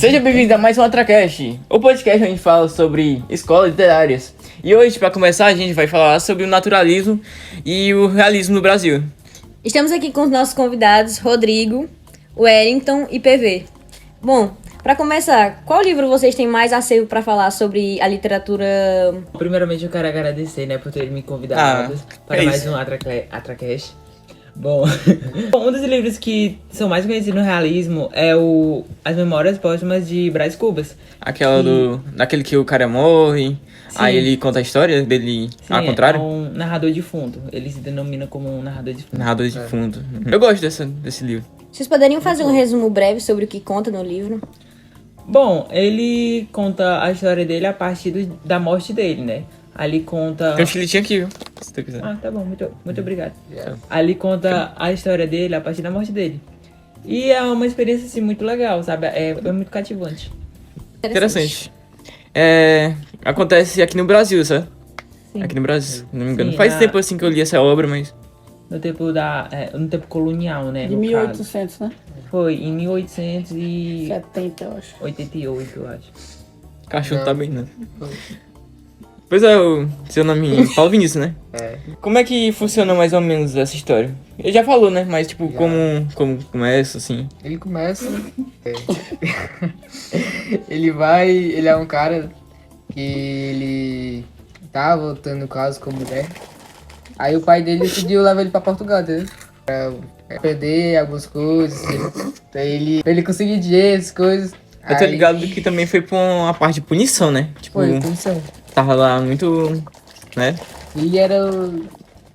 Seja bem-vindo a mais um Atracast, o podcast onde a gente fala sobre escolas literárias. E hoje, para começar, a gente vai falar sobre o naturalismo e o realismo no Brasil. Estamos aqui com os nossos convidados, Rodrigo, Wellington e PV. Bom, para começar, qual livro vocês têm mais acervo para falar sobre a literatura? Primeiramente, eu quero agradecer, por terem me convidado para mais um Atracast. Bom, um dos livros que são mais conhecidos no realismo é As Memórias Póstumas de Brás Cubas. Daquele que o cara morre, Sim. aí ele conta a história dele ao Sim, contrário. É um narrador de fundo. Ele se denomina como um narrador de fundo. Narrador de fundo. Eu gosto desse livro. Vocês poderiam fazer um resumo breve sobre o que conta no livro? Bom, ele conta a história dele a partir da morte dele, né? Ali conta... Tem um filetinho aqui, viu? Se tu quiser. Ah, tá bom, muito obrigado. Ali conta a história dele a partir da morte dele. E é uma experiência, assim, muito legal, sabe? É muito cativante. Interessante. Acontece aqui no Brasil, sabe? Sim. Aqui no Brasil, se não me engano. Sim, Faz tempo assim que eu li essa obra, mas... No tempo no tempo colonial, né? De no 1800, caso. né? Foi em 1888, 70, eu acho. eu acho. Cachorro tá bem, né? Pois é, seu nome é Paulo Vinícius, né? É. Como é que funciona mais ou menos essa história? Ele já falou, né? Mas tipo, como começa, assim? Ele começa. Ele é um cara que ele tá voltando no caso com mulher. Aí o pai dele decidiu levar ele pra Portugal, entendeu? Pra aprender algumas coisas, pra ele conseguir dinheiro, essas coisas. Eu tô ligado que também foi pra uma parte de punição, né? Tipo, Foi, punição. tava lá muito, né?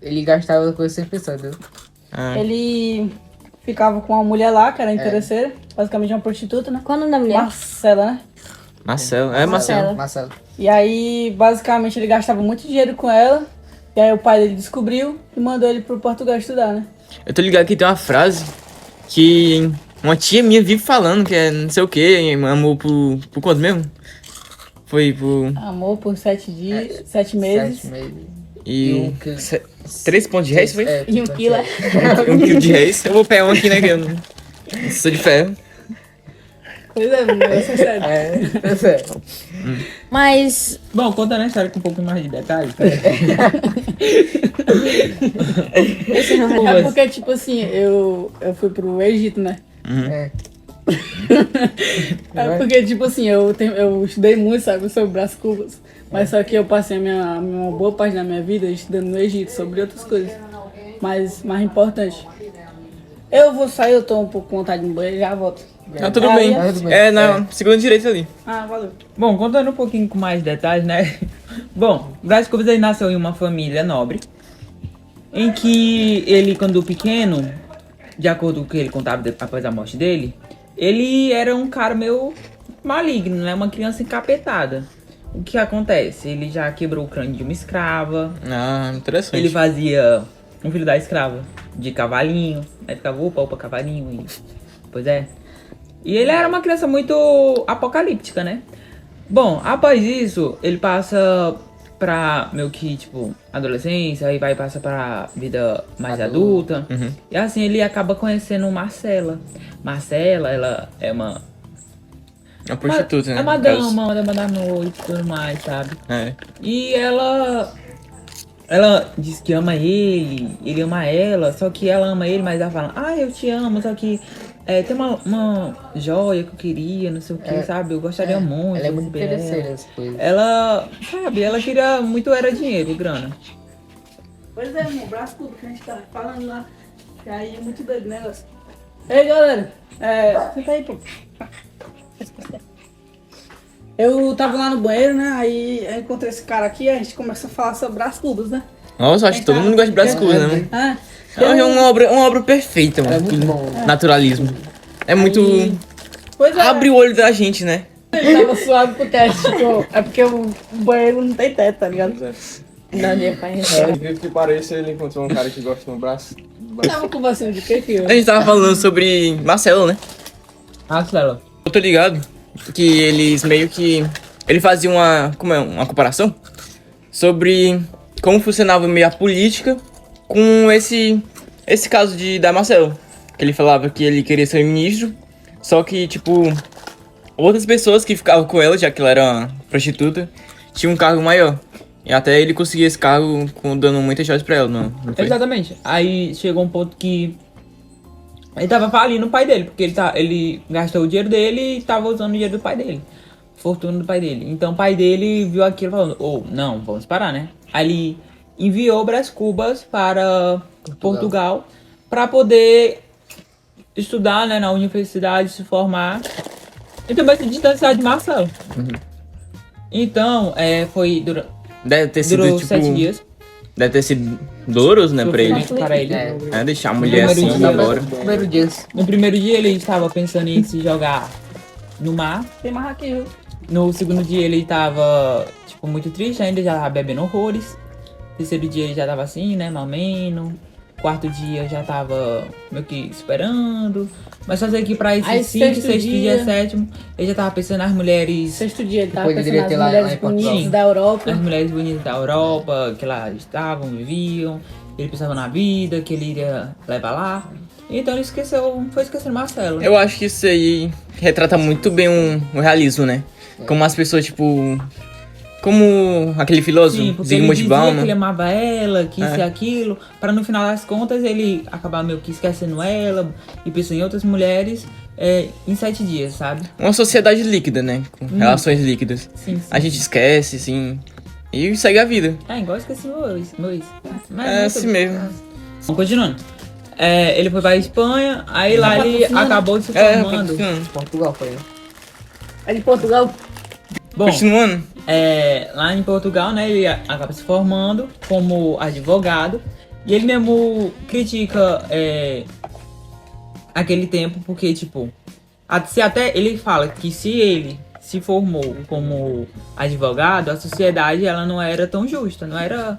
Ele gastava coisa sem pensar, entendeu? Ele ficava com uma mulher lá, que era interesseira, basicamente uma prostituta, né? Qual o nome da mulher? Marcela, né? Marcelo, Marcelo. E aí, basicamente, ele gastava muito dinheiro com ela. E aí o pai dele descobriu e mandou ele pro Portugal estudar, né? Eu tô ligado que tem uma frase que uma tia minha vive falando, que é não sei o que, amor por quanto mesmo? Foi por... Amor por 7 dias, 7 meses. 7 meses. E 3 pontos de reis, foi? E 1 quilo. 1 quilo de reis. Eu vou pegar um aqui, né? Que eu não sou de ferro. Pois é, meu, isso é sério. É sério. Mas, Bom, contando a história com um pouco mais de detalhes. É porque, tipo assim, eu fui pro Egito, né? É. É porque, tipo assim, eu estudei muito, sabe, sobre Brás Cubas. Mas só que eu passei uma boa parte da minha vida estudando no Egito sobre outras coisas. Mas mais importante. Eu vou sair, eu tô um pouco com vontade de ir no banheiro e já volto. Tudo bem. É na segunda direita ali. Ah, valeu. Bom, contando um pouquinho com mais detalhes, né? Bom, Brás Cubas ele nasceu em uma família nobre, em que ele, quando pequeno, de acordo com o que ele contava após a morte dele, ele era um cara meio maligno, né? Uma criança encapetada. O que acontece? Ele já quebrou o crânio de uma escrava. Interessante. Ele fazia um filho da escrava de cavalinho. Aí ficava opa, cavalinho. Pois é. E ele era uma criança muito apocalíptica, né? Bom, após isso, ele passa pra meio que, tipo, adolescência, aí passa pra vida mais adulta. Uhum. E assim, ele acaba conhecendo Marcela. Marcela, ela é uma prostituta, né? é uma no caso. dama da noite e tudo mais, sabe? É. E ela diz que ama ele ama ela, só que ela ama ele, mas ela fala, eu te amo, só que tem uma joia que eu queria, não sei o que, sabe? Eu gostaria muito. Ela é muito de receber interesseira, ela. essas coisas. Ela, sabe, ela queria muito, era dinheiro, grana. Pois é, irmão, Brás Cubas que a gente tá falando lá. E aí é muito doido o negócio. Ei, galera. Senta aí, pô. Eu tava lá no banheiro, né? Aí eu encontrei esse cara aqui e a gente começou a falar sobre Brás Cubas, né? Nossa, acho que todo mundo gosta de Brás Cubas, né, mano? Ah, É uma obra perfeita, mano. É muito bom. Naturalismo. É muito... pois é. Abre o olho da gente, né? Ele tava suave pro teste, tipo, é porque o banheiro não tem teto, tá ligado? não deu pra Incrível que pareça, ele encontrou um cara que gosta no braço. Tava conversando de que eu... A gente tava falando sobre Marcelo, né? Marcela. Eu tô ligado que eles meio que... Ele fazia uma comparação sobre como funcionava meio a política com esse caso da Marcelo. Que ele falava que ele queria ser ministro, só que, tipo, outras pessoas que ficavam com ela, já que ela era uma prostituta, tinham um cargo maior. E até ele conseguia esse cargo dando muitas joias pra ela, não foi? Exatamente. Aí chegou um ponto que ele tava falindo o pai dele, porque ele gastou o dinheiro dele e tava usando o dinheiro do pai dele. Fortuna do pai dele. Então o pai dele viu aquilo e falou, não, vamos parar, né? Aí ele enviou Brás Cubas para Portugal para poder estudar, né, na universidade, se formar e também se distanciar de Marcelo. Então, foi Deve ter sido, durou tipo... 7 dias. Deve ter sido doloroso, né, pra ele. Para ele. Deixar a mulher No assim, primeiro ir dia. embora. Primeiro dia. No primeiro dia ele estava pensando em se jogar no mar. Tem mais aqui, viu? No segundo dia ele estava, tipo, muito triste ainda, já tava bebendo horrores. Terceiro dia ele já tava assim, né, malmeno. Quarto dia já tava meio que esperando. Mas só sei que pra esse Aí, sexto sexto dia, dia- sétimo, ele já tava pensando nas mulheres. Sexto dia, ele tava Depois pensando deveria nas ter lá mulheres em Portugal. bonitas da Europa. As mulheres bonitas da Europa, que lá estavam, viviam. Ele pensava na vida, que ele iria levar lá. Então ele foi esquecendo Marcelo. Eu acho que isso aí retrata muito bem o realismo, né? Como as pessoas, tipo... Como aquele filósofo, Sim, porque ele Zygmunt dizia que ele Bauman. amava ela, que isso e aquilo, para no final das contas ele acabar meio que esquecendo ela e pensando em outras mulheres em 7 dias, sabe? Uma sociedade líquida, né? Com relações líquidas. Sim. A gente esquece, assim... E segue a vida. Igual eu esqueci meu ex. Mas É assim mesmo. Então, continuando. Ele foi pra Espanha, aí lá ele acabou se formando. Continuando. Portugal foi, né? É de Portugal. Bom, Continuando. lá em Portugal, né, ele acaba se formando como advogado. E ele mesmo critica aquele tempo, porque, tipo, se até ele fala que se ele se formou como advogado, a sociedade ela não era tão justa, não era,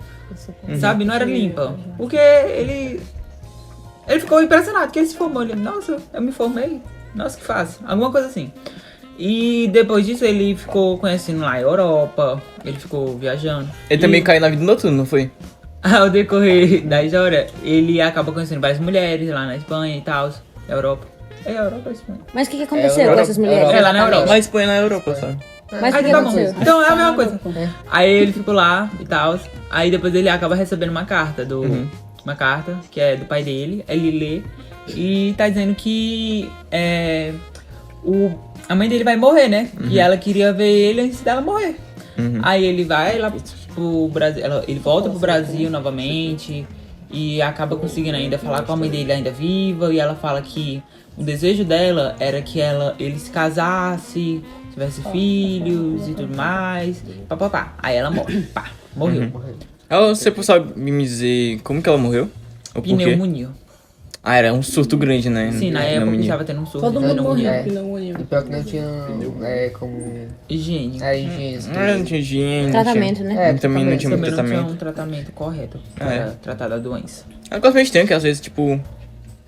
sabe, não era limpa. Porque ele ficou impressionado que ele se formou. Ele, nossa, eu me formei, nossa, que fácil, alguma coisa assim. E depois disso ele ficou conhecendo lá a Europa, ele ficou viajando. Ele também caiu na vida noturna, não foi? Ao decorrer da história, ele acaba conhecendo várias mulheres lá na Espanha e tal, na Europa. É a Europa ou a Espanha? Mas o que aconteceu com Europa, essas mulheres? É, lá na Europa. Mas Espanha na Europa, sabe? Mas o que Tá bom. aconteceu? Então é a mesma coisa. Aí ele ficou lá e tal. Aí depois ele acaba recebendo uma carta uma carta que é do pai dele. Ele lê e tá dizendo que a mãe dele vai morrer, né? E ela queria ver ele antes dela morrer. Aí ele vai lá pro Brasil, ele volta pro Brasil novamente e acaba conseguindo ainda falar com a mãe dele ainda viva. E ela fala que o desejo dela era que ele se casasse, tivesse filhos e tudo mais. Pá. Aí ela morre. Pá, morreu. Você sabe me dizer como que ela morreu? Ou por quê? Pneumonia. Era um surto grande, né? Sim, na época Pneumonia. estava tendo um surto Todo de mundo morreu pneumonia. de pneumonia. E pior que não tinha como... Higiene. higiene. assim. Não tinha higiene. Tratamento, né? Também não tinha muito Também não tinha tratamento. um tratamento correto para tratar da doença. É um negócio meio estranho que às vezes, tipo...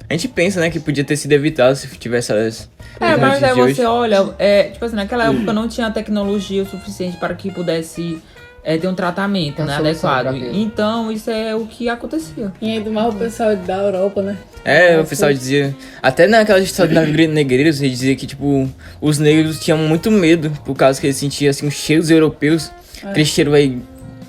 A gente pensa, né, que podia ter sido evitado se tivesse as... Mas aí de hoje. você olha, tipo assim, naquela época não tinha tecnologia o suficiente para que pudesse ter um tratamento, Tem né, solução pra adequado. aquilo. Então isso é o que acontecia. E ainda mais o pessoal da Europa, né? O pessoal dizia... Até naquela história da negreiros, ele dizia que, tipo... Os negros tinham muito medo, por causa que eles sentiam, assim, os cheiros europeus. Aquele cheiro aí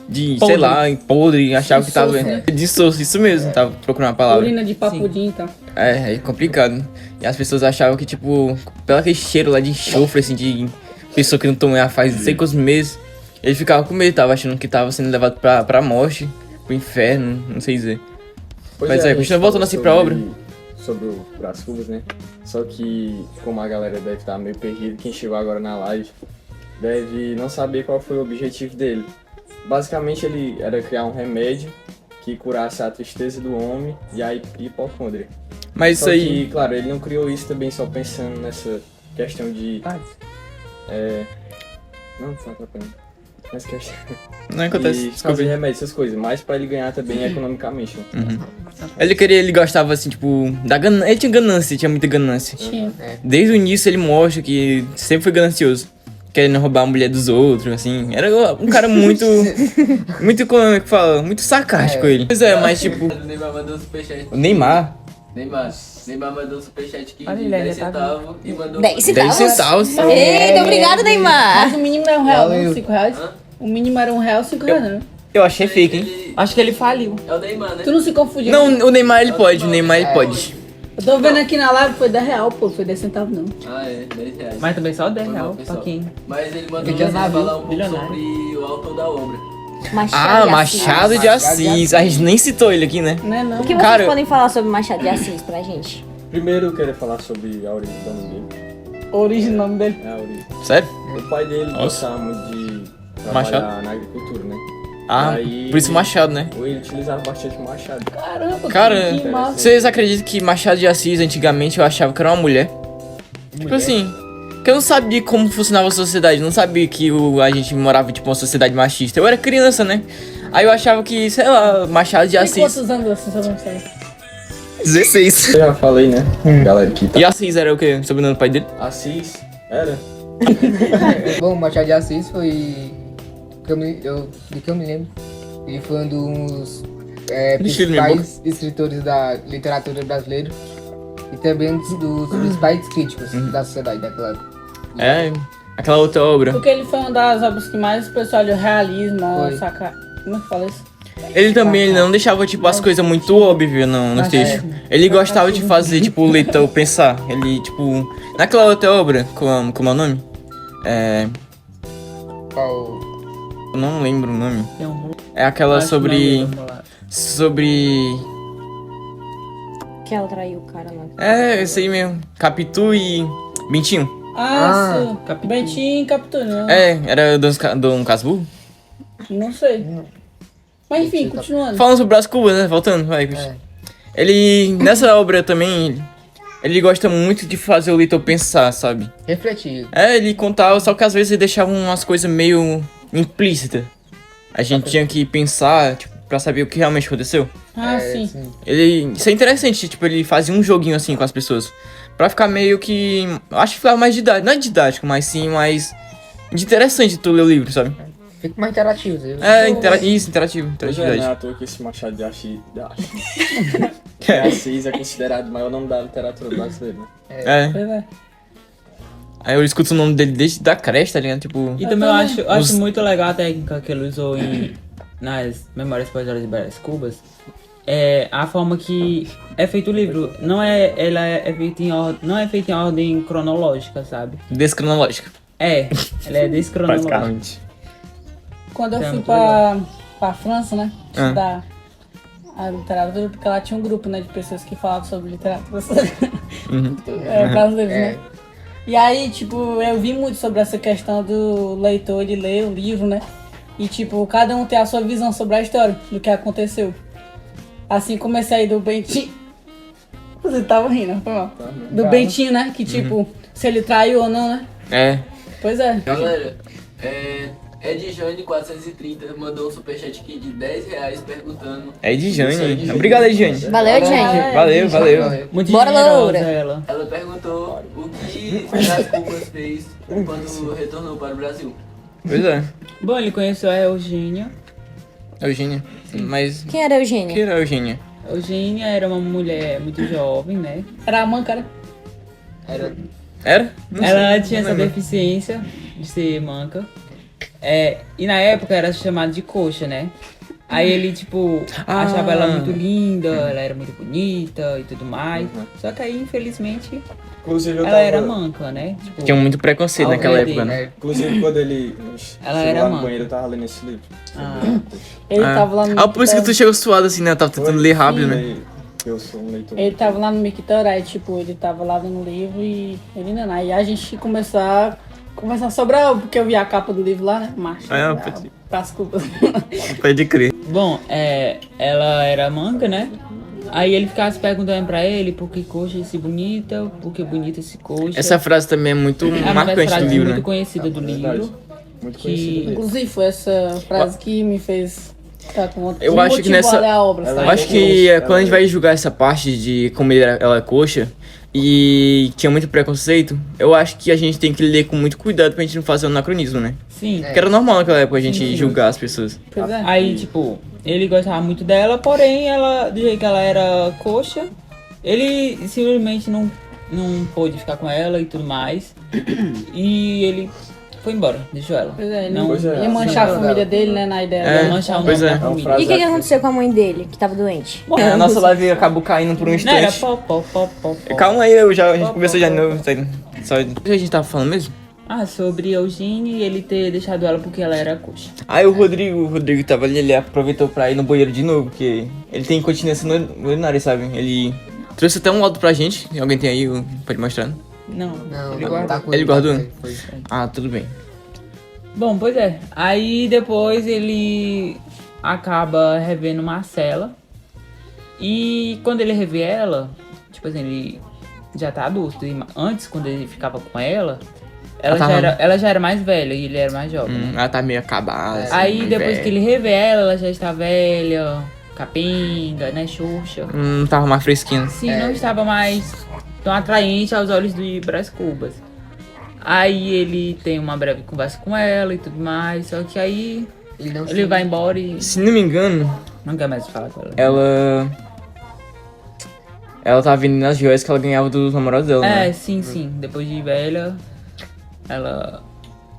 de, sei lá, podre. Achavam que tava... De soço, isso mesmo. Tava procurando uma palavra. Urina de papudim e tal. É complicado. E as pessoas achavam que, tipo... Pelo aquele cheiro lá de enxofre, assim, de... Pessoa que não tomou ar faz não sei quantos meses. Ele ficava com medo, tava achando que tava sendo levado pra morte. Pro inferno, não sei dizer. Pois Mas a continua gente voltando falou assim pra obra. Sobre o Brás Cubas, né? Só que, como a galera deve estar meio perdida, quem chegou agora na live deve não saber qual foi o objetivo dele. Basicamente, ele era criar um remédio que curasse a tristeza do homem e a hipocôndria. Mas Só isso aí... que, claro, ele não criou isso também só pensando nessa questão de... Não tá atrapalhando. Nessa questão... Não acontece, E desculpa. fazer remédio, essas coisas, mas pra ele ganhar também economicamente. Né? Ele gostava, assim, tipo... Ele tinha ganância, tinha muita ganância. Tinha. Desde o início ele mostra que sempre foi ganancioso. Querendo roubar a mulher dos outros, assim. Era um cara muito... muito, como é que fala? Muito sarcástico ele. Pois mas tipo... O Neymar... Neymar mandou um superchat aqui Olha, de ele 10 ainda tá centavos e mandou... 10 10 centavos? centavos. Eita, obrigado, Neymar. Mas o mínimo era R$1, Valeu. não? R$5? O mínimo era R$1, R$5, né? Eu achei fake, hein? Ele... Acho que ele faliu. É o Neymar, né? Tu não se confundiu? Não, o Neymar ele pode, o Neymar ele pode. Eu tô vendo aqui na live, foi R$10, pô. Foi 10 centavos, não. Ah, é, 10 reais. Mas também só 10 Foi real mal, pra pessoal. quem. Mas ele mandou Porque já vocês navio, falar um pouco bilionário. sobre o autor da obra. Ah, Machado de Assis. A gente nem citou ele aqui, né? Não é não. O que vocês Cara, podem falar sobre Machado de Assis pra gente? Primeiro eu queria falar sobre a origem do nome dele. A origem do nome dele. É a origem. Sério? O pai dele Nossa. gostava muito de trabalhar Machado? na agricultura, né? Ah, Aí- por isso Machado, né? Ele utilizava bastante o machado. Caramba, Cara, que massa. vocês acreditam que Machado de Assis, antigamente, eu achava que era uma mulher? Tipo assim, que eu não sabia como funcionava a sociedade, não sabia que a gente morava, tipo, uma sociedade machista. Eu era criança, né? Aí eu achava que, sei lá, Machado de Tem Assis... quantos anos assim, só não sei? 16. Eu já falei, né? Galera que tá. E Assis era o quê? Sobrenome do pai dele? Assis era. Bom, Machado de Assis foi. Do que eu me lembro. Ele foi um dos Deixa ele me principais escritores da literatura brasileira. E também um dos principais críticos da sociedade daquela época. É, aquela outra obra. Porque ele foi uma das obras que mais o pessoal olhou realismo, Foi. saca... Como é que fala isso? Ele também ele não deixava, tipo, as coisas muito óbvias nos textos. Ele gostava de fazer, tipo, o leitor pensar. Ele, tipo... Naquela outra obra, como é o nome? Qual- Eu não lembro o nome. Tem um É aquela acho sobre... que não, vamos lá. Sobre... Que ela traiu o cara lá. É, esse aí mesmo. Capitu e Bentinho. Ah, sim. Capitu. Bentinho Capitu, não. É, era Dom Casmurro. Não sei. Mas enfim, continuando. Falando sobre Brás Cubas, né? Voltando, vai. É. Ele, nessa obra também, ele gosta muito de fazer o leitor pensar, sabe? Refletir. É, ele contava, só que às vezes ele deixava umas coisas meio implícitas. A gente tinha que pensar, tipo, pra saber o que realmente aconteceu. Ah, sim. Isso é interessante, tipo, ele fazia um joguinho assim com as pessoas. Pra ficar meio que... Acho que ficava mais didático, não é didático, mas sim mais... interessante tu ler o livro, sabe? Fica mais interativo. Viu? Isso, interativo, Pois é, não é interatividade. à toa que esse Machado de Assis... Assis é considerado o maior nome da literatura brasileira, né? É, Pois é. aí eu escuto o nome dele desde da creche, tá ligado? Tipo... E também eu acho Os- muito legal a técnica que ele usou nas Memórias Poéticas de Brás Cubas. É a forma que é feito o livro. Não é feita em ordem cronológica, sabe? Descronológica. Ela é descronológica. Praticamente. Quando eu É fui muito pra França, né? Ah. Estudar a literatura, porque lá tinha um grupo, né, de pessoas que falavam sobre literatura Uhum. brasileiros, né? E aí, tipo, eu vi muito sobre essa questão do leitor, ele ler o livro, né? E, tipo, cada um tem a sua visão sobre a história, do que aconteceu. Assim, comecei aí do Bentinho. Você tava rindo, foi mal. Do Bentinho, né? Que, tipo, se ele traiu ou não, né? É. Pois é. Galera, Edjane 430 mandou um superchat aqui de 10 reais perguntando. É Edjane. Obrigado, Edjane. Valeu, gente. Valeu. Muito Bora, generosa Loura. ela. Ela perguntou o que Brás Cubas fez quando retornou para o Brasil. Pois é. Bom, ele conheceu a Eugênia. Eugênia. Mas... Quem era a Eugênia? que era a Eugênia? Eugênia era uma mulher muito jovem, né? Era a mãe, cara. Era? Não Ela sei, tinha não essa lembro. deficiência de ser manca. E na época era chamada de coxa, né? Aí ele, tipo, Ah. achava ela muito linda, ela era muito bonita e tudo mais. Só que aí, infelizmente, Inclusive eu ela era tava... manca, né? Tipo, Tinha muito preconceito Ao naquela ver época, dele. né? Inclusive quando ele Ela chegou era lá no manca. banheiro, eu tava lendo esse livro. Ah. Ele tava lá no Ah, por isso que tu chegou suado assim, né? Eu tava tentando ler rápido, né? Aí, eu sou um leitor. Ele tava lá no Mictório, aí, tipo, ele tava lá no livro e ele não. Aí a gente começou a conversar sobre porque eu vi a capa do livro lá, né? Macho. Ah, pode ser. Desculpa. Pode crer. Bom, ela era manca, né? Aí ele ficava se perguntando pra ele por que coxa esse bonita, por que bonita esse coxa. Essa frase também é muito é uma das marcante do frases livro, muito né? conhecida do Verdade. livro. Muito que- conhecido dele. Inclusive, foi essa frase que me fez ficar com outra. Eu acho que nessa- a ler a obra, Ela sabe? Eu acho que quando a gente vai julgar essa parte de como ela é coxa e tinha muito preconceito, eu acho que a gente tem que ler com muito cuidado pra gente não fazer um anacronismo, né? Sim. Porque era normal naquela época a gente julgar as pessoas. Pois é. Aí, tipo, ele gostava muito dela, porém, ela, do jeito que ela era coxa, Ele simplesmente não pôde ficar com ela e tudo mais. E ele foi embora, deixou ela. Pois é, ele Não, Pois é, ia manchar a assim, família não. dele, né, na ideia É, dele. manchar o pois nome é. da É um família. frase- E o que aconteceu com a mãe dele, que tava doente? A nossa live acabou caindo por um Não, era instante. pó. Calma aí, a gente conversou já de novo. Só o que a gente tava falando mesmo? Sobre Eugênio e ele ter deixado ela porque ela era coxa. Aí o Rodrigo tava ali, ele aproveitou pra ir no banheiro de novo, porque ele tem incontinência urinária, sabe? Ele trouxe até um laudo pra gente, alguém tem aí, pode mostrar? Não, Não, ele não guardou. tá com Ele guardou? Foi. Ah, tudo bem. Bom, pois é. Aí depois ele acaba revendo Marcela. E quando ele revê ela, tipo assim, ele já tá adulto. E antes, quando ele ficava com ela, ela já era mais velha e ele era mais jovem. Ela tá meio acabada. assim, Aí depois velha. que ele revê ela já está velha, capenga, né, Xuxa. Não tava mais fresquinho. Sim, não estava mais tão atraente aos olhos de Brás Cubas. Aí ele tem uma breve conversa com ela e tudo mais, só que aí ele vai embora e Se não me engano, não quer mais falar com ela. ela tava vendendo as joias que ela ganhava dos namorados dela, É, né? sim. Depois de velha, ela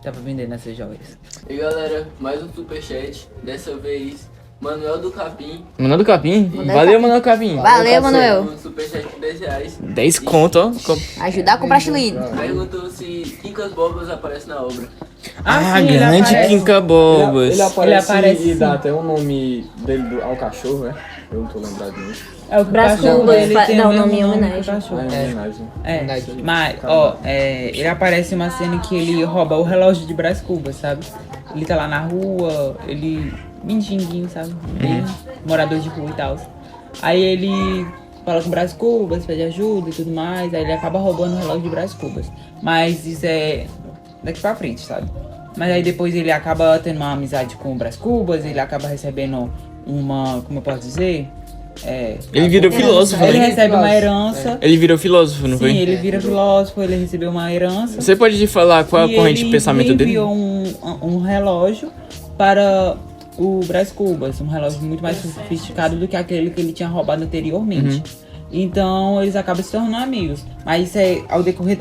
tava vendendo essas joias. E galera, mais um superchat. Dessa vez, Manuel do Capim. Manuel do Capim? Manuel Valeu, Capim. Manuel Capim. Valeu, Manuel. Um superchat de 10 reais. 10 conto, ó. Ajudar a comprar chilido. Perguntou se Quincas Bobas aparece na obra. Ah, sim, ele grande aparece. Quinca Bobas. Ele aparece, aparece, e sim. dá até o nome dele ao cachorro, né? Eu não tô lembrado muito. É o que Brás o cachorro Cubas dele tem dá o mesmo nome em que o homenagem. cachorro. Ah, é homenagem. É, Verdade. mas, ó, ele aparece em uma cena que ele rouba o relógio de Brás Cubas, sabe? Ele tá lá na rua, ele... Mentinguinho, sabe? Bem morador de rua e tal. Aí ele fala com o Brás Cubas, pede ajuda e tudo mais, aí ele acaba roubando o relógio de Brás Cubas. Mas isso é daqui pra frente, sabe? Mas aí depois ele acaba tendo uma amizade com o Brás Cubas, ele acaba recebendo uma, como eu posso dizer? Ele virou filósofo, Ele né? recebe uma herança. Ele virou filósofo, não Sim, foi? ele vira filósofo, ele recebeu uma herança. Você pode falar qual é E a corrente de ele pensamento dele? enviou um relógio para o Brás Cubas, um relógio muito mais sofisticado do que aquele que ele tinha roubado anteriormente. Uhum. Então eles acabam se tornando amigos. Mas isso é ao decorrer,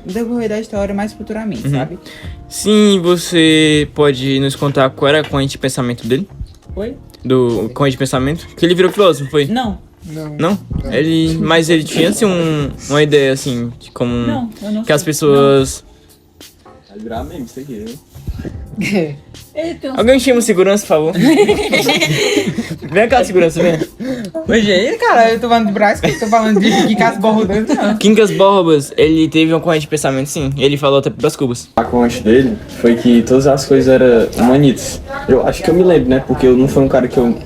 no decorrer da história mais futuramente, Uhum. sabe? Sim, você pode nos contar qual era a corrente de pensamento dele? Oi? Do corrente de pensamento? Que ele virou filósofo, foi? Não, Não? Mas ele tinha assim uma ideia assim, de como não, eu não que as sei. pessoas. Vai virar meme isso aqui, né? Ele tem uns... Alguém chama o segurança, por favor. Vem cá, segurança, vem. Hoje aí, cara, eu tô falando de Brás Cubas, tô falando de Cas Borrodantes, não. Quincas Borbas, ele teve uma corrente de pensamento, sim. Ele falou até das Cubas. A corrente dele foi que todas as coisas eram humanitas. Eu acho que eu me lembro, né? Porque eu não fui um cara que eu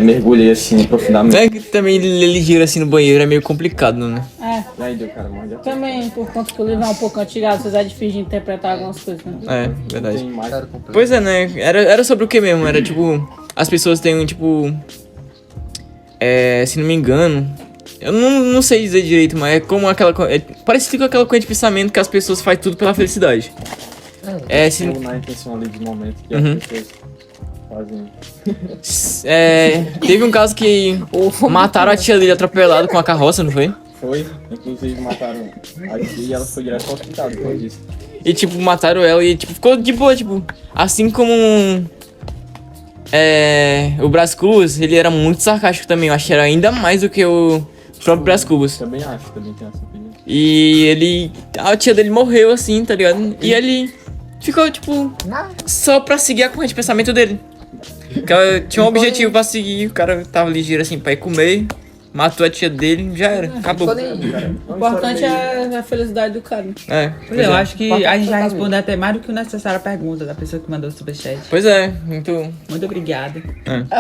mergulhei assim profundamente. É que também ele gira assim no banheiro, é meio complicado, né? É, E aí deu cara morde a também, por conta que o livro é um pouco antigo, às vezes é difícil de interpretar algumas coisas, né? É, verdade. Tem mais. Pois é, né? Era sobre o que mesmo? Era tipo. As pessoas têm, tipo. Se não me engano. Eu não sei dizer direito, mas é como aquela. Parecido com aquela corrente de pensamento que as pessoas fazem tudo pela felicidade. Se, Ou na intenção ali de momento que Uhum. as pessoas fazem. teve um caso que mataram a tia dele atropelado com a carroça, não foi? Foi, inclusive mataram a tia e ela foi direto pro hospital depois disso. E tipo, mataram ela e tipo, ficou de boa, tipo. Assim como. O Brás Cubas, ele era muito sarcástico também. Eu acho que era ainda mais do que o próprio Brás Cubas. Também acho, também tem essa opinião. E ele. A tia dele morreu assim, tá ligado? E ele ficou, tipo, só pra seguir a corrente de pensamento dele. Que ela tinha um objetivo pra seguir, o cara tava ligeiro assim pra ir comer, matou a tia dele, já era, acabou. O importante é a felicidade do cara. Pois é, eu acho que a gente já respondeu até mais do que o necessário a pergunta da pessoa que mandou o superchat. Pois é, muito. Muito obrigada.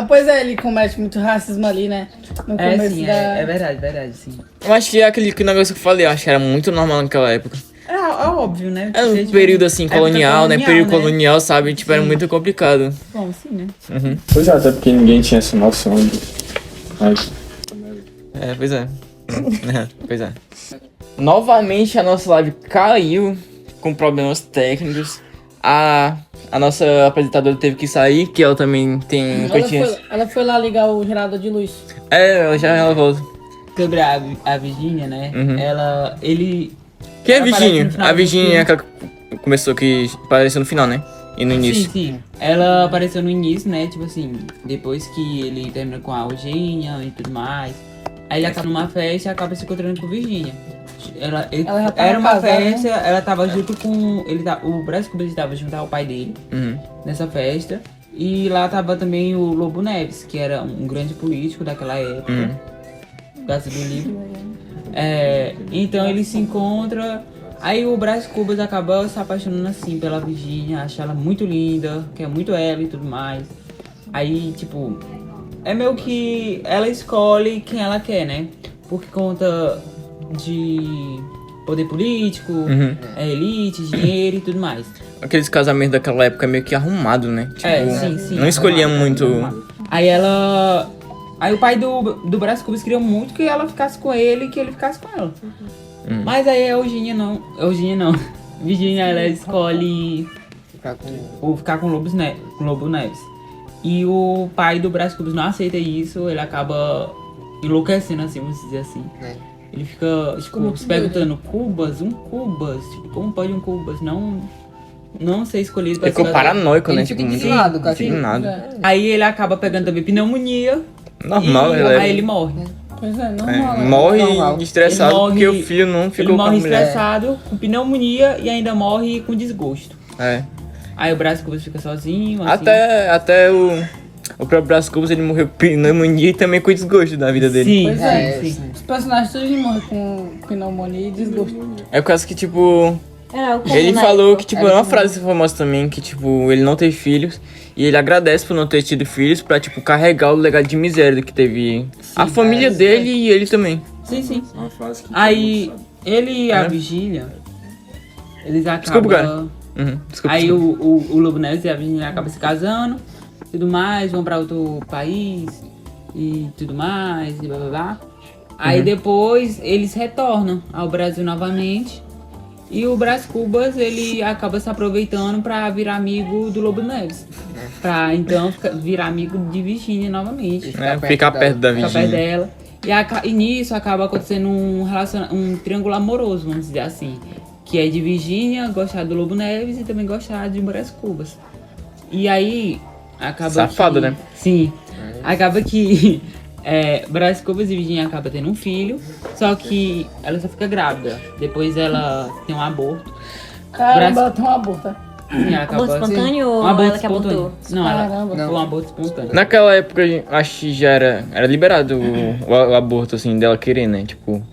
Pois é, ele comete muito racismo ali, né? No começo Sim, da... é verdade, sim. Eu acho que é aquele negócio que eu falei, eu acho que era muito normal naquela época. É óbvio, né? Era um Desde- período assim, época colonial, né? Período né? colonial, sabe? Tipo, era muito complicado. Bom, sim, né? Pois é, até porque ninguém tinha essa noção de. Mas, Pois é. Pois é. Novamente a nossa live caiu com problemas técnicos. A nossa apresentadora teve que sair, que ela também tem incontinência. Ela foi lá ligar o gerador de luz. Ela volta. sobre a Virgínia, né? Ele... Quem é a Ela aparece Virgínia? no final A do Virgínia é filme. aquela que começou que apareceu no final, né? E no início. Sim, sim. Ela apareceu no início, né? Tipo assim, depois que ele termina com a Eugênia e tudo mais. Aí ele acaba numa festa e acaba se encontrando com Virgínia. Ela já tava Era uma casada, festa, ela tava junto com... O Brás Cubas estava junto ao pai dele nessa festa. E lá tava também o Lobo Neves, que era um grande político daquela época. Por causa do livro. Então ele se encontra... Aí o Brás Cubas acaba se apaixonando assim pela Virgínia, acha ela muito linda, quer muito ela e tudo mais. Aí, tipo, é meio que ela escolhe quem ela quer, né? Por conta de poder político, elite, dinheiro e tudo mais. Aqueles casamentos daquela época meio que arrumado, né? Tipo, sim. não escolhia muito. Aí o pai do Brás Cubas queria muito que ela ficasse com ele e que ele ficasse com ela. Mas aí a Eugênia não. Virgínia, ela escolhe ficar com o Lobo Neves. E o pai do Brás Cubas não aceita isso, ele acaba enlouquecendo, assim, vamos dizer assim. Ele fica, tipo, se perguntando, Cubas? Tipo, como pode um Cubas não ser escolhido pra Ficou ser paranoico, né? Ele Tipo, fica muito indignado, o cachorro. indignado. Aí ele acaba pegando também pneumonia. Normal, e ele aí ele morre. Pois é, normal. né? Morre Normal. estressado Ele morre- porque o filho não Ele ficou com a morre mulher. estressado, com pneumonia e ainda morre com desgosto. É. Aí o Brás Cubas fica sozinho, assim. Até o próprio Brás Cubas, ele morreu com pneumonia e também com desgosto da vida dele. Sim, Pois é, sim. sim. Os personagens todos morrem com pneumonia e desgosto. É por causa que, tipo, Era o comum ele na falou época. que, tipo, é uma frase famosa também, que, tipo, ele não teve filhos. E ele agradece por não ter tido filhos pra, tipo, carregar o legado de miséria que teve a família dele e ele também. Sim. É uma frase que Aí ele e a É. Virgínia, eles acabam... Desculpa, cara. Desculpa. Aí desculpa. o Lobo Neves e a Virgínia acabam se casando, tudo mais, vão pra outro país e tudo mais, e blá blá blá. Aí depois eles retornam ao Brasil novamente. E o Brás Cubas, ele acaba se aproveitando pra virar amigo do Lobo Neves. Pra então virar amigo de Virgínia novamente. Ficar perto da Ficar perto Virgínia. dela. E nisso acaba acontecendo um triângulo amoroso, vamos dizer assim. Que é de Virgínia gostar do Lobo Neves e também gostar de Brás Cubas. E aí acaba Safado, que, né? Sim. Acaba que Brás Cubas e Virgínia acabam tendo um filho. Só que ela só fica grávida. Depois ela tem um aborto. Caramba, ela tem uma aborta. Sim, ela acaba... Aborto espontâneo ou Um aborto ela que abortou? Não, ela Caramba. foi um aborto espontâneo. Naquela época, acho que já era liberado o aborto, assim, dela querer, né? Tipo,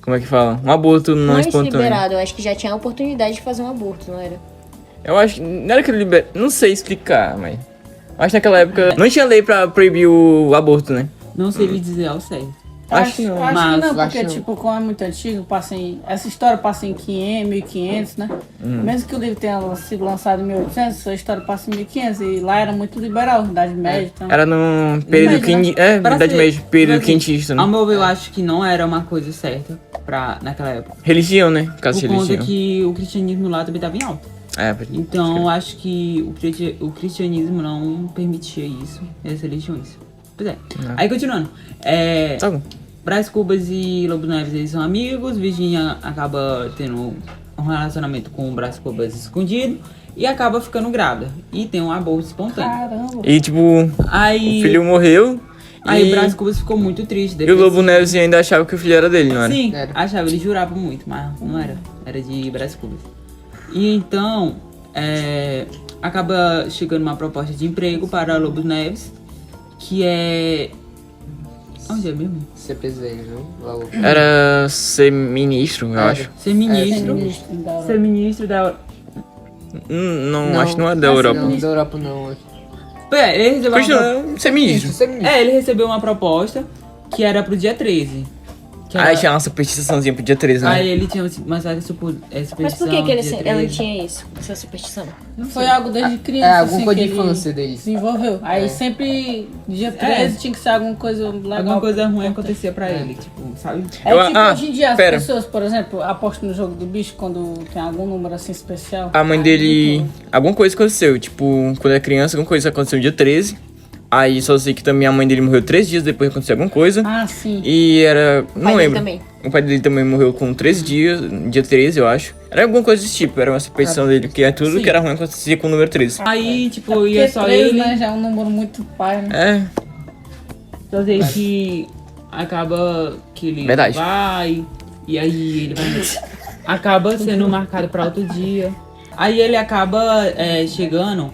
como é que fala? Um aborto não Antes espontâneo. liberado, eu acho que já tinha a oportunidade de fazer um aborto, não era? Eu acho que não era que ele libera... Não sei explicar, mas... Acho que naquela época não tinha lei pra proibir o aborto, né? Não sei lhe dizer ao certo. Acho que não. Acho Mas- que não, porque, acho que não. tipo, como é muito antigo, essa história passa em 500, 1500, né? Mesmo que o livro tenha sido lançado em 1800, essa história passa em 1500 e lá era muito liberal, Idade Média. Então... Era no período Médio, né? quente... Pra Idade ser- Média, período pra ser- quentista, Ao né? meu ver, eu acho que não era uma coisa certa naquela época. Religião, né? Caso de Por conta religião. que o cristianismo lá também estava em alta. Então, eu acho que o cristianismo não permitia isso, as religiões. Pois é. Aí, continuando. Tá bom. Brás Cubas e Lobo Neves, eles são amigos. Virgínia acaba tendo um relacionamento com o Brás Cubas escondido. E acaba ficando grávida. E tem um aborto espontâneo. Caramba. E, tipo, o Aí, filho morreu aí e... o Brás Cubas ficou muito triste. E o Lobo Neves ainda achava que o filho era dele, não era? Sim, Era. achava, ele jurava muito, mas não era. Era de Brás Cubas. E então, acaba chegando uma proposta de emprego para Lobo Neves, que é... Onde é mesmo? Ser presidente, viu? Logo. Era ser ministro, eu acho. Ser ministro. Da Ser ministro da... Não, acho que não é da Europa. Não, da Europa não. Ele recebeu uma Continua, ser ministro. Ser ministro. ele recebeu uma proposta que era pro dia 13. Que era... Aí tinha uma superstiçãozinha pro dia 13, né? Aí ele tinha uma certa superstição. Mas por que dia ela 13. tinha isso, essa superstição? Foi algo desde criança. É, alguma assim, coisa que de ele infância deles. desenvolveu. Aí sempre, dia 13, tinha que ser alguma coisa legal. Alguma coisa ruim acontecia pra ele, tipo, sabe? É Eu- tipo, hoje em dia as pera. pessoas, por exemplo, apostam no jogo do bicho quando tem algum número assim especial. A mãe dele... Alguma coisa aconteceu, tipo, quando era criança, alguma coisa aconteceu no dia 13. Aí só sei que também a mãe dele morreu 3 dias depois que aconteceu alguma coisa. Ah, sim. E era... Pai Não dele lembro. também. O pai dele também morreu com 13 dias, dia 13, eu acho. Era alguma coisa desse tipo, era uma superstição dele, que é tudo Sim. que era ruim acontecia com o número 13. Aí, tipo, Porque ia só 3, ele. né, já é um número muito pai, né? É, Só sei que acaba que ele Verdade. vai. E aí ele vai. Acaba sendo marcado pra outro dia. Aí ele acaba chegando.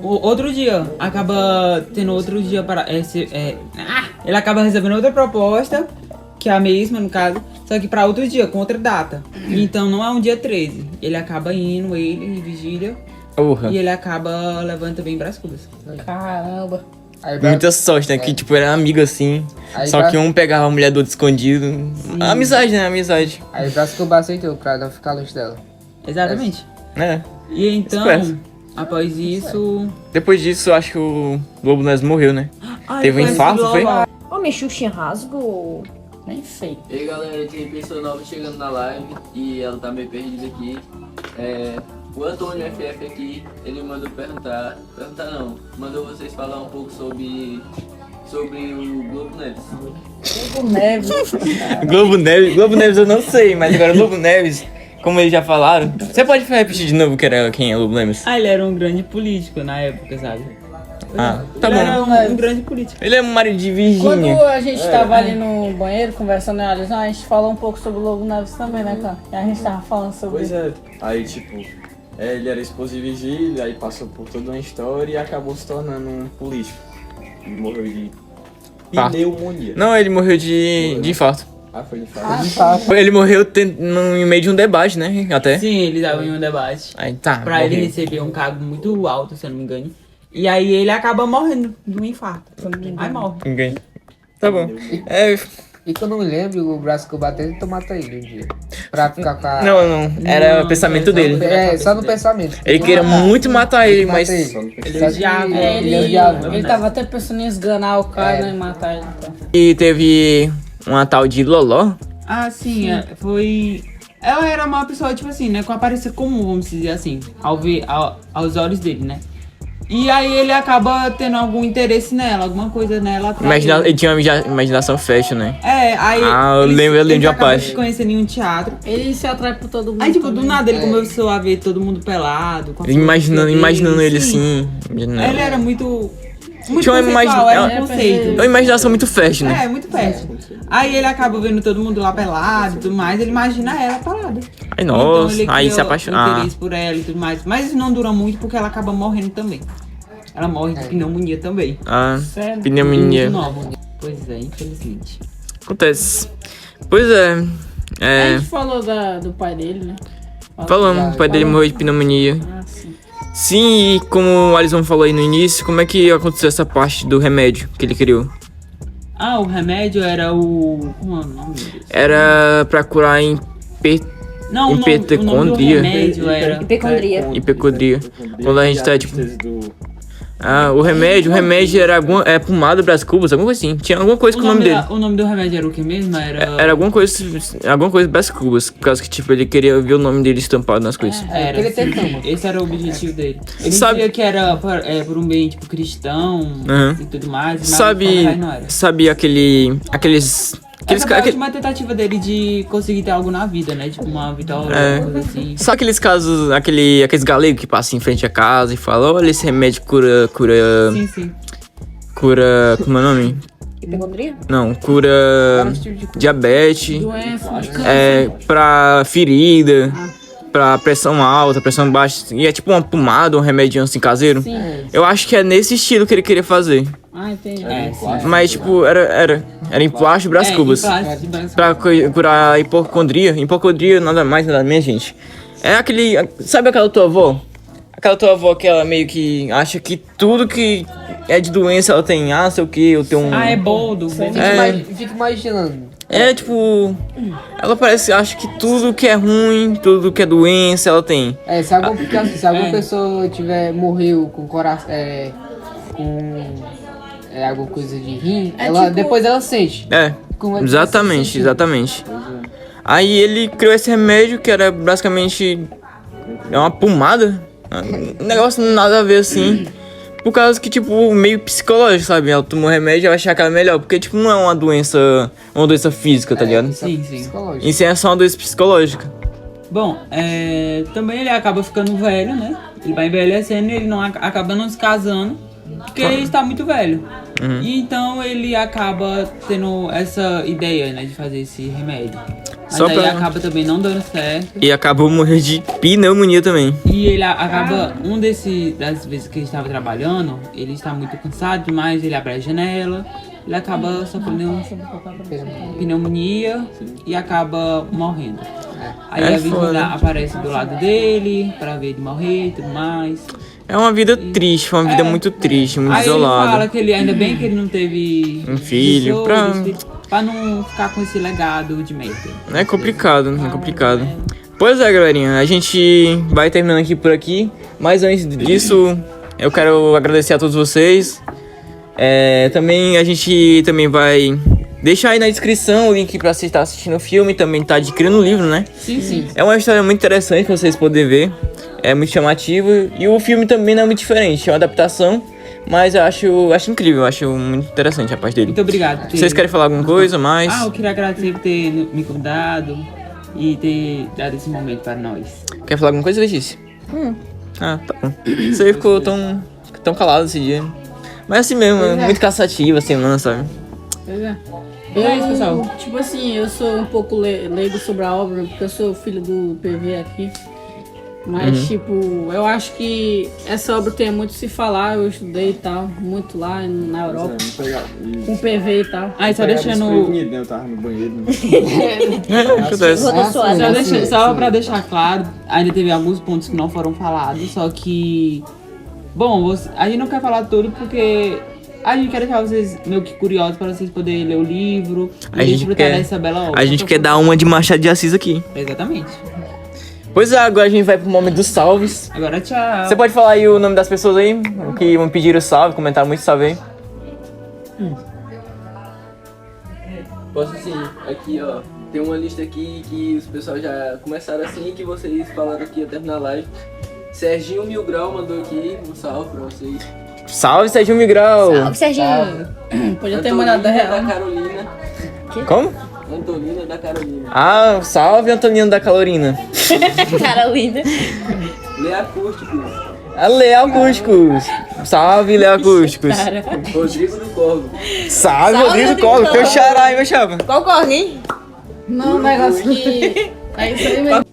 Outro dia. Acaba tendo outro dia para. Ele acaba recebendo outra proposta. Que é a mesma, no caso, só que pra outro dia, com outra data. Então não é um dia 13. Ele acaba indo, ele, em vigília, porra. e ele acaba levando também Brás Cubas. Caramba. Aí Brás- Muita sorte, né? Que tipo, era amigo assim. Aí Só Brás- que um pegava a mulher do outro escondido. Amizade, né? Amizade. Aí Brás Cubas aceitou pra não ficar longe dela. Exatamente. É. E então, Esperto. após isso. Depois disso, eu acho que o Lobo Neves morreu, né? Ai, Teve um foi infarto, foi? global. Ô, minha Xuxinha rasgou. Nem sei. E aí galera, tem pessoa nova chegando na live e ela tá meio perdida aqui. O Antônio FF aqui, ele mandou perguntar não, mandou vocês falar um pouco sobre o Globo Neves. O Neves. Globo Neves eu não sei, mas agora o Lobo Neves, como eles já falaram. Você pode repetir de novo quem é o Lobo Neves? Ah, ele era um grande político na época, sabe? Ah, tá Ele era bom. um grande político. Ele é um marido de Quando Virgínia. a gente tava ali no banheiro conversando em Alisson, a gente falou um pouco sobre o Lobo Neves também, né, cara? E a gente tava falando sobre Pois é, aí tipo, ele era esposo de Vigília, aí passou por toda uma história e acabou se tornando um político. E morreu de Infarto. pneumonia. Não, ele morreu de infarto. Ah, foi de fato. Ele morreu em meio de um debate, né? Até. Sim, ele estava em um debate. Aí tá. Pra ele morreu. receber um cargo muito alto, se eu não me engano. E aí ele acaba morrendo de um infarto. Aí morre. Ninguém. Tá bom. É. E que eu não me lembro, o Brás Cubas tentou matar ele um dia. Pra ficar com a... Não. Era o pensamento dele. É, só no pensamento. Ele queria muito matar ele, mas. Ele odiava. Ele odiava. ele tava até pensando em esganar o cara, né, e matar ele. Então. E teve uma tal de Loló. Ah, sim, foi. Ela era uma pessoa, tipo assim, né? Com aparência comum, vamos dizer assim, aos olhos dele, né? E aí ele acaba tendo algum interesse nela, alguma coisa nela atrás. Ele tinha uma imaginação fashion, né? Aí. Ah, eu lembro de uma parte. Se conhecendo em um teatro. Ele se atrai por todo mundo. Aí, tipo, do também. nada ele começou a ver todo mundo pelado. Com a Imaginando ele sim. assim. Ele era muito. Muito Tinha uma conceitual, era imagina- um conceito. É uma imaginação muito fashion, né? É, muito perto. Aí ele acaba vendo todo mundo lá pelado e tudo mais, ele imagina ela parada. Ai, nossa, Então ele aí cria se apaixona. interesse por ela e tudo mais. Mas isso não dura muito porque ela acaba morrendo também. Ela morre de pneumonia também. Sério? Pneumonia. Muito nova. Pois é, infelizmente. Acontece. Pois é. A gente falou do pai dele, né? Falamos, o pai dele morreu de pneumonia. Ah, sim. Sim, e como o Alisson falou aí no início, como é que aconteceu essa parte do remédio que ele criou? Ah, o remédio era o. Como é o nome? Meu Deus? Era pra curar Não, o nome do Hipocondria. remédio era. Hipocondria. Hipocondria. Quando a gente tá, tipo- Do... o remédio era pomada Brás Cubas, alguma coisa assim. Tinha alguma coisa com o nome dele. O nome do remédio era o que mesmo? Era alguma coisa Brás Cubas, por causa que, tipo, ele queria ver o nome dele estampado nas coisas. Era, Ele tem sim. fama. Esse era o objetivo dele. Ele Sabe- dizia que era por um bem tipo cristão Aham. e tudo mais, mas Sabe, na verdade não era. sabe aqueles Essa foi a última tentativa dele de conseguir ter algo na vida, né? Tipo uma vitória, É. coisa assim. só aqueles casos, aqueles galegos que passam em frente à casa e falam, olha esse remédio cura, Sim, sim. como é o nome? Hipocondria? Não, cura diabetes, Doença. pra ferida, pra pressão alta, pressão baixa, e é tipo uma pomada, um remédio assim caseiro. Sim. Eu acho que é nesse estilo que ele queria fazer, Ah, entendi. Sim. mas tipo, era em plástico Brás Cubas. Pra curar a hipocondria. Hipocondria, nada mais, nada menos, gente. É aquele. Sabe aquela tua avó? Aquela tua avó que ela meio que acha que tudo que é de doença ela tem, sei o que, eu tenho um. Ah, é boldo. Fica imaginando. É tipo. Ela acha que tudo que é ruim, tudo que é doença, ela tem. Se alguma pessoa morreu com coração. Alguma coisa de rim, depois ela sente. Como é que Exatamente, você se exatamente. Aí ele criou esse remédio que era basicamente uma pomada. Um negócio nada a ver assim. Por causa que, tipo, meio psicológico, sabe? Ela tomou remédio e vai achar que ela é melhor. Porque, tipo, não é uma doença física, tá ligado? Sim, sim. Psicológico. Isso é só uma doença psicológica. Bom, também ele acaba ficando velho, né? Ele vai envelhecendo e ele não acaba não se casando, porque ele está muito velho. E então ele acaba tendo essa ideia, né, de fazer esse remédio. Mas Só aí pra- acaba também não dando certo. E acabou morrendo de pneumonia também. E ele acaba, das vezes que ele estava trabalhando, ele está muito cansado demais, ele abre a janela, ele acaba sofrendo pneumonia e acaba morrendo. Aí É a vizinha foda. aparece do lado dele pra ver ele morrer e tudo mais. É uma vida triste, uma vida muito triste, muito Aí ele isolada. fala que ele, ainda bem que ele não teve Um filho, pra não ficar com esse legado de Mater. É complicado, é complicado. Pois é, galerinha, a gente vai terminando aqui por aqui. Mas antes disso, eu quero agradecer a todos vocês. Também a gente também vai deixar aí na descrição o link pra você estar assistindo o filme. Também tá adquirindo o livro, né? Sim, sim. É uma história muito interessante pra vocês poderem ver. É muito chamativo. E o filme também não é muito diferente. É uma adaptação. Mas eu acho incrível, eu acho muito interessante a parte dele. Muito obrigado. por ter- Vocês querem falar alguma coisa mais? Eu queria agradecer por ter me convidado e ter dado esse momento para nós. Quer falar alguma coisa, Letícia? Ah, tá bom. Você ficou tão calado esse dia. Mas assim mesmo, é muito cansativa a semana, sabe? Pois é. É isso, pessoal. Tipo assim, eu sou um pouco leigo sobre a obra, porque eu sou filho do PV aqui. Mas, tipo, eu acho que essa obra tem muito a se falar. Eu estudei e tal, muito lá na Europa, Muito legal. E com PV e tal. Aí só deixando. desprevenido, né? Eu tava no banheiro. Né? Acontece. Só pra deixar claro, ainda teve alguns pontos que não foram falados, só que. Bom, a gente não quer falar tudo porque a gente quer deixar vocês meio que curiosos para vocês poderem ler o livro A e gente desfrutar quer- dessa bela obra. A gente quer dar uma de Machado de Assis aqui. Exatamente. Pois é, agora a gente vai pro momento dos salves. Agora tchau. Você pode falar aí o nome das pessoas aí que me pediram salve, comentaram muito salve aí. Posso sim, aqui ó, tem uma lista aqui que os pessoal já começaram assim, que vocês falaram que ia terminar a live. Serginho Mil Grau mandou aqui um salve pra vocês. Salve, Serginho Migral! Salve, Serginho. Podia ter mandado da Antolina real. da Carolina. Como? Antolina da Carolina. Ah, salve, Antonino da Calorina. Carolina. Lea Acústicos. A Leal Acústicos. Salve, Leal Acústicos. Rodrigo do Corvo. Salve, Rodrigo Rodrigo Colo, Colo. teu xará aí, meu chapa. Qual corre, hein? Não, um negócio que. É isso aí mesmo.